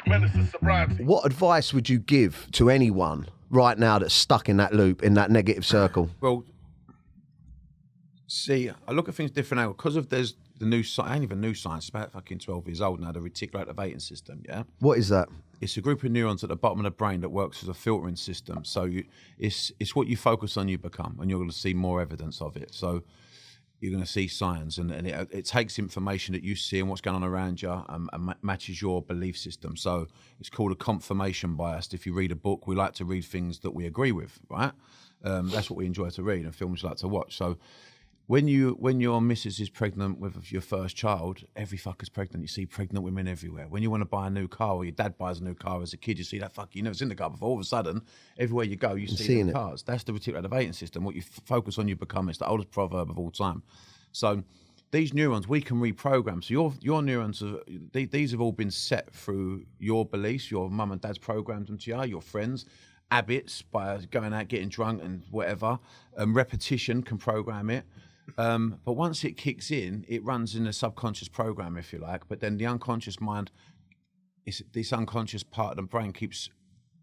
Menace and Sobriety. What advice would you give to anyone right now that's stuck in that loop, in that negative circle? Well, see, I look at things different now because of there's the new science, ain't even new science, it's about fucking 12 years old now, the reticular activating system, yeah? What is that? It's a group of neurons at the bottom of the brain that works as a filtering system. So it's what you focus on, you become, and you're going to see more evidence of it. So you're going to see signs, and it takes information that you see and what's going on around you and matches your belief system. So it's called a confirmation bias. If you read a book, we like to read things that we agree with, right? That's what we enjoy to read, and films we like to watch. So when your missus is pregnant with your first child, every fucker's pregnant. You see pregnant women everywhere. When you want to buy a new car, or your dad buys a new car as a kid, you see that fucker you never seen the car before. All of a sudden, everywhere you go, you see the cars. That's the reticular activating system. What you focus on, you become. It's the oldest proverb of all time. So these neurons, we can reprogram. So your neurons, these have all been set through your beliefs. Your mum and dad's programmed them to you, your friends, habits by going out, getting drunk and whatever. Repetition can program it. But once it kicks in, it runs in a subconscious program, if you like. But then the unconscious mind, this unconscious part of the brain keeps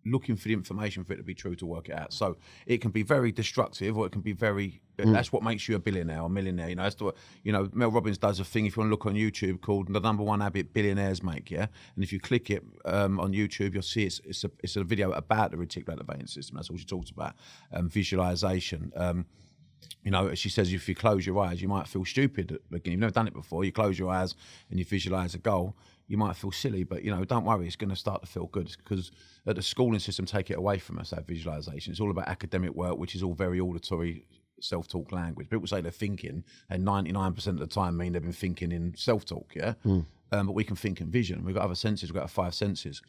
looking for the information for it to be true to work it out. So it can be very destructive, or it can be very. That's what makes you a billionaire or millionaire. You know, that's what Mel Robbins does a thing. If you want to look on YouTube, called the #1 habit billionaires make. Yeah, and if you click it on YouTube, you'll see it's a video about the reticular activating system. That's all she talks about. Visualization. As she says, if you close your eyes, you might feel stupid. Again, you've never done it before. You close your eyes and you visualize a goal. You might feel silly, but don't worry. It's going to start to feel good, because the schooling system take it away from us. That visualization. It's all about academic work, which is all very auditory, self-talk language. People say they're thinking, and 99% of the time mean they've been thinking in self-talk. Yeah, but we can think in vision. We've got other senses. We've got our 5 senses.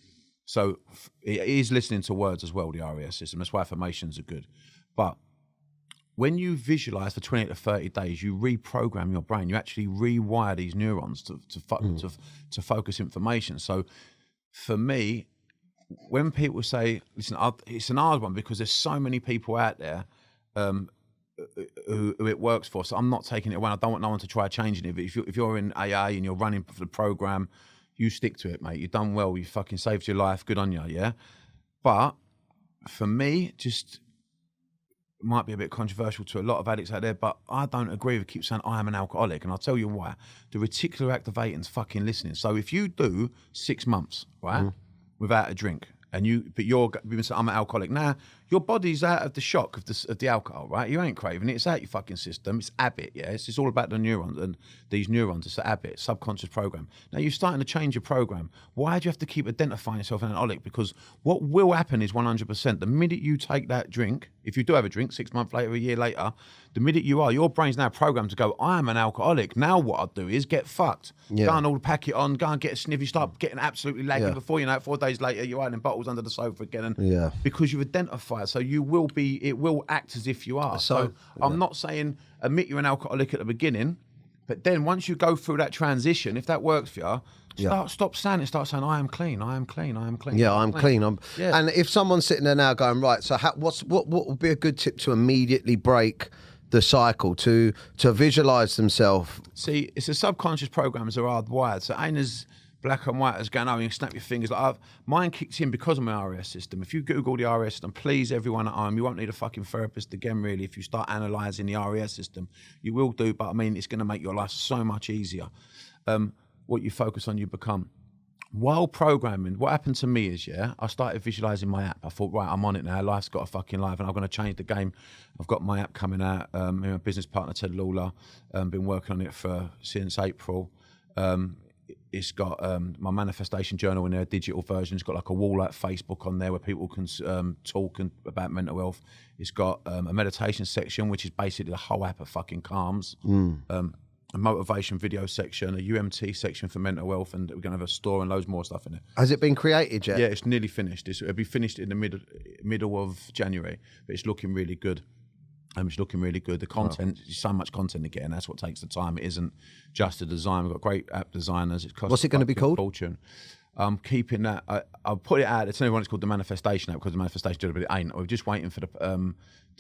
So it is listening to words as well. The RES system. That's why affirmations are good, but when you visualize for 28 to 30 days, you reprogram your brain. You actually rewire these neurons to focus information. So for me, when people say, listen, it's an hard one because there's so many people out there who it works for. So I'm not taking it away. I don't want no one to try changing it. But if you're in AA and you're running for the program, you stick to it, mate. You've done well. You fucking saved your life. Good on you, yeah? But for me, might be a bit controversial to a lot of addicts out there, but I don't agree with keep saying I am an alcoholic, and I'll tell you why. The reticular activating's fucking listening. So if you do 6 months, right, without a drink, and you've been saying I'm an alcoholic, now your body's out of the shock of the alcohol, right? You ain't craving it. It's out your fucking system. It's habit, yeah? It's all about the neurons, and these neurons, it's a habit, subconscious program. Now you're starting to change your program. Why do you have to keep identifying yourself as an alcoholic? Because what will happen is 100%, the minute you take that drink, if you do have a drink 6 months later, a year later, the minute your brain's now programmed to go, I am an alcoholic. Now what I'll do is get fucked. Yeah. Go and all pack it on, go and get a sniff. You start getting absolutely laggy before you know it. 4 days later, you're hiding bottles under the sofa again. Because you've identified. So it will act as if you are. So I'm not saying admit you're an alcoholic at the beginning, but then once you go through that transition, if that works for you, stop saying it. Start saying, I am clean, I am clean, I am clean. Yeah, I'm clean. And if someone's sitting there now going, right, so what would be a good tip to immediately break the cycle, to visualize themselves? See, it's a subconscious programs are hardwired. So it ain't as black and white as going, oh, you can snap your fingers. Mine kicks in because of my RES system. If you Google the RES system, please, everyone at home, you won't need a fucking therapist again, really. If you start analysing the RES system, you will do, but I mean, it's going to make your life so much easier. What you focus on, you become. While programming, what happened to me is, I started visualising my app. I thought, right, I'm on it now. Life's got a fucking life, and I'm going to change the game. I've got my app coming out. My business partner, Ted Lawler, been working on it since April. It's got my manifestation journal in there, a digital version. It's got like a wall like Facebook on there where people can talk about mental health. It's got a meditation section, which is basically the whole app of fucking calms. A motivation video section, a UMT section for mental health, and we're going to have a store and loads more stuff in it. Has it been created yet? Yeah, it's nearly finished. It'll be finished in the middle of January, but it's looking really good. It's looking really good. The content, there's so much content to get, and that's what takes the time. It isn't just the design. We've got great app designers. What's it going to be called? Fortune. I'm keeping that. I'll put it out. It's only one. It's called the Manifestation app because the Manifestation did it, but it ain't. We're just waiting for the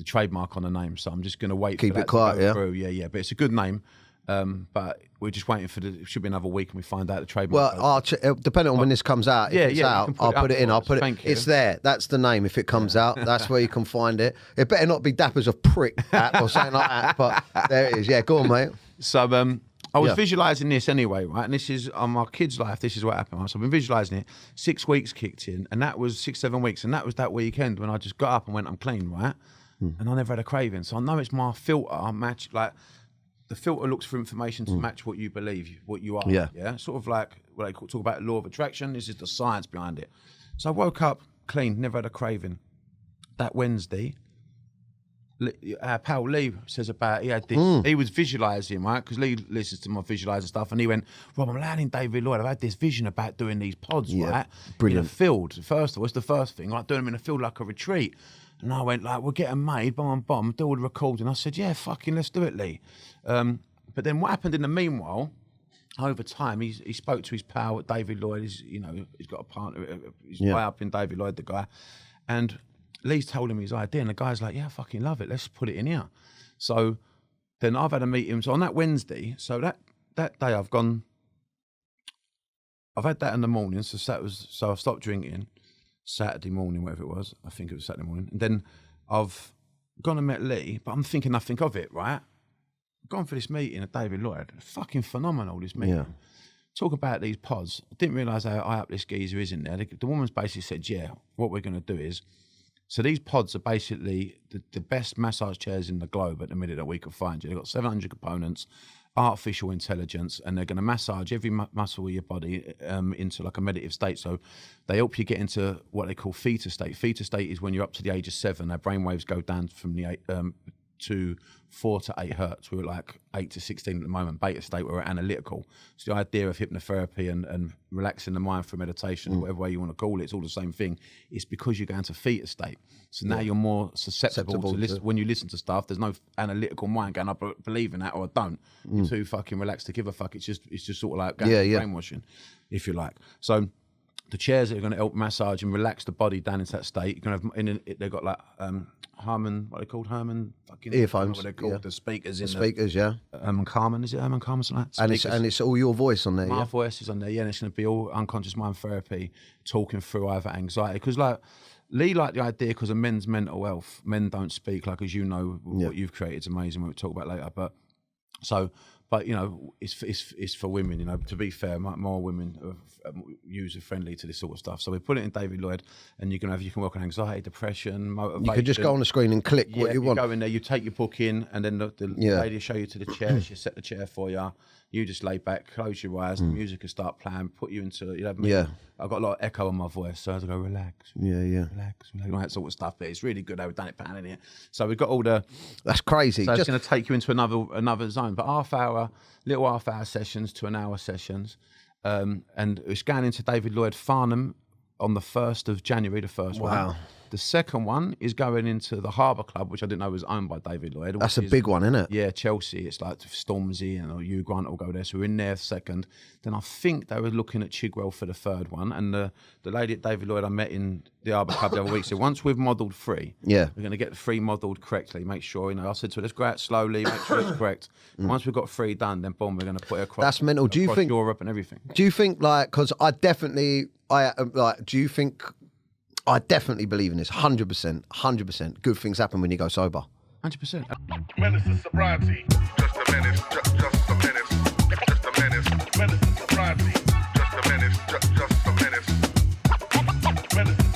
trademark on the name. So I'm just going to wait. Keep for that it quiet, to go through. Yeah. But it's a good name. But we're just waiting for it should be another week and we find out the trademark. Well, depending on when this comes out, if it's out, I'll put it in. I'll put it. Thank you. It's there. That's the name. If it comes out, that's where you can find it. It better not be Dapper's a prick app or something like that. But there it is. Yeah, go on, mate. So I was visualising this anyway, right? And this is on my kid's life. This is what happened. Right? So I've been visualising it. 6 weeks kicked in, and that was 6-7 weeks, and that was that weekend when I just got up and went, I'm clean, right? And I never had a craving. So I know it's my filter match. Like the filter looks for information to match what you believe, what you are. Yeah. Sort of like what they talk about law of attraction. This is the science behind it. So I woke up clean, never had a craving. That Wednesday, our pal Lee says about he had this. He was visualising, right? Because Lee listens to my visualising stuff, and he went, "Rob, I'm landing David Lloyd. I've had this vision about doing these pods, right? Brilliant. In a field. First of all, it's the first thing, like doing them in a field like a retreat." And I went, like, we'll get them made, bomb, do all the recording. I said, yeah, fucking let's do it, Lee. But then what happened in the meanwhile, over time, he spoke to his pal, David Lloyd. He's got a partner, he's way up in David Lloyd, the guy. And Lee's told him his idea, and the guy's like, yeah, I fucking love it. Let's put it in here. So then I've had a meeting. So on that Wednesday, so that day I've had that in the morning. So I stopped drinking. Saturday morning, whatever it was. I think it was Saturday morning. And then I've gone and met Lee, but I'm thinking nothing of it, right? I've gone for this meeting at David Lloyd. Fucking phenomenal, this meeting. Yeah. Talk about these pods. I didn't realise how high up this geezer is in there. The woman's basically said, yeah, what we're going to do is, so these pods are basically the best massage chairs in the globe at the minute that we can find. They've got 700 components, artificial intelligence, and they're going to massage every muscle of your body into like a meditative state. So they help you get into what they call theta state. Theta state is when you're up to the age of 7, our brainwaves go down from the to 4 to 8 hertz. We're like 8 to 16 at the moment. Beta state, we're analytical. So the idea of hypnotherapy and relaxing the mind through meditation, whatever way you want to call it, it's all the same thing. It's because you're going to theta state. So now you're more susceptible to listen. When you listen to stuff, there's no analytical mind going, I believe in that or I don't. You're too fucking relaxed to give a fuck. It's just sort of like brainwashing, if you like. So the chairs that are going to help massage and relax the body down into that state. You're going to have, they've got like Harman, what are they called? Herman fucking earphones. What are they called? The speakers in speakers, Herman Carmen, is it Herman Carmen? Something like that? And it's all your voice on there. My voice is on there, and it's going to be all unconscious mind therapy, talking through either anxiety. Because like Lee liked the idea because of men's mental health. Men don't speak, like as you know, what you've created is amazing. We'll talk about later, but you know, it's for women. You know, to be fair, more women are user friendly to this sort of stuff. So we put it in David Lloyd, and you can work on anxiety, depression, motivation. You could just go on the screen and click what you want. You go in there, you take your book in, and then the lady will show you to the chair. She'll set the chair for you. You just lay back, close your eyes, the music will start playing, put you into, you know, I've got a lot of echo in my voice, so I have to go, relax, relax, all that sort of stuff. But it's really good. We've done it panning here. So we've got all the... That's crazy. So it's going to take you into another zone. But little half hour sessions to an hour sessions. And it's going into David Lloyd Farnham on the 1st of January, the first one. The second one is going into the Harbour Club, which I didn't know was owned by David Lloyd. That's a big one, isn't it? Yeah, Chelsea. It's like Stormzy and Hugh Grant will go there. So we're in there second. Then I think they were looking at Chigwell for the third one. And the lady at David Lloyd I met in the Harbour Club the other week said, once we've modelled 3, we're going to get the 3 modelled correctly. Make sure, you know, I said to her, let's go out slowly, make sure it's correct. Once we've got 3 done, then boom, we're going to put it across. That's mental. Do you think Europe and everything? Do you think, like, because do you think... I definitely believe in this, 100%, 100%. Good things happen when you go sober. 100%. Menace to sobriety. Just a menace, just a menace. Just a menace. Menace to sobriety. Just a menace, just a menace. Menace